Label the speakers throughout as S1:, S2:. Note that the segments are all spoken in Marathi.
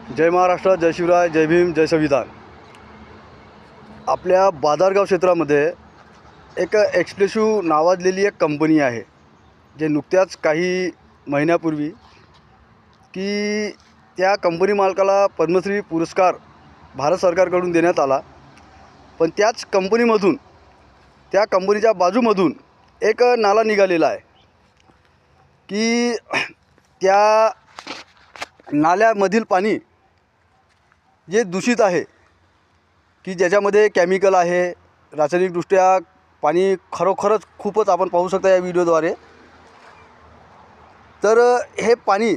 S1: जय महाराष्ट्र, जय शिवराय, जय भीम, जय संविधान। आपल्या बाजारगाव क्षेत्रामध्ये एक एक्सप्रेसिव्ह नावाजलेली एक कंपनी आहे, जे नुकत्याच काही महिन्यापूर्वी की त्या कंपनी मालकाला पद्मश्री पुरस्कार भारत सरकारकडून देण्यात आला। पण त्याच कंपनीमधून, त्या कंपनीच्या बाजूमधून एक नाला निघालेला आहे की त्या नाल्यामधील पाणी जे दूषित आहे, की ज्याच्यामध्ये केमिकल आहे, रासायनिकदृष्ट्या पाणी खरोखरच खूपच आपण पाहू शकता या व्हिडिओद्वारे। तर हे पाणी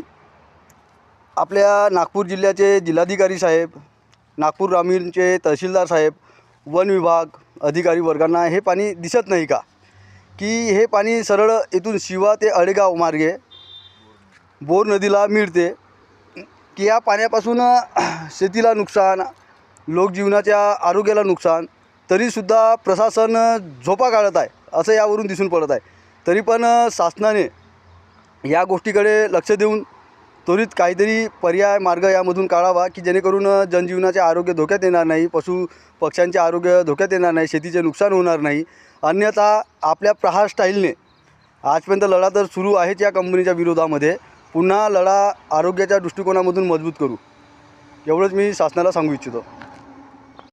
S1: आपल्या नागपूर जिल्ह्याचे जिल्हाधिकारी साहेब, नागपूर ग्रामीणचे तहसीलदार साहेब, वन विभाग अधिकारी वर्गांना हे पाणी दिसत नाही का, की हे पाणी सरळ इथून शिवा ते अडेगाव मार्गे बोर नदीला मिळते, की या पाण्यापासून शेतीला नुकसान, लोकजीवनाच्या आरोग्याला नुकसान, तरीसुद्धा प्रशासन झोपा काढत आहे असं यावरून दिसून पडत आहे। तरी पण शासनाने या गोष्टीकडे लक्ष देऊन त्वरित काहीतरी पर्याय मार्ग यामधून काढावा, की जेणेकरून जनजीवनाचे आरोग्य धोक्यात येणार नाही, पशु पक्ष्यांचे आरोग्य धोक्यात येणार नाही, शेतीचे नुकसान होणार नाही। अन्यथा आपल्या प्रहार स्टाईलने आजपर्यंत लढा तर सुरू आहेच या कंपनीच्या विरोधामध्ये, पुन्हा लढा आरोग्याच्या दृष्टिकोनामधून मजबूत करू, एवढंच मी शासनाला सांगू इच्छितो।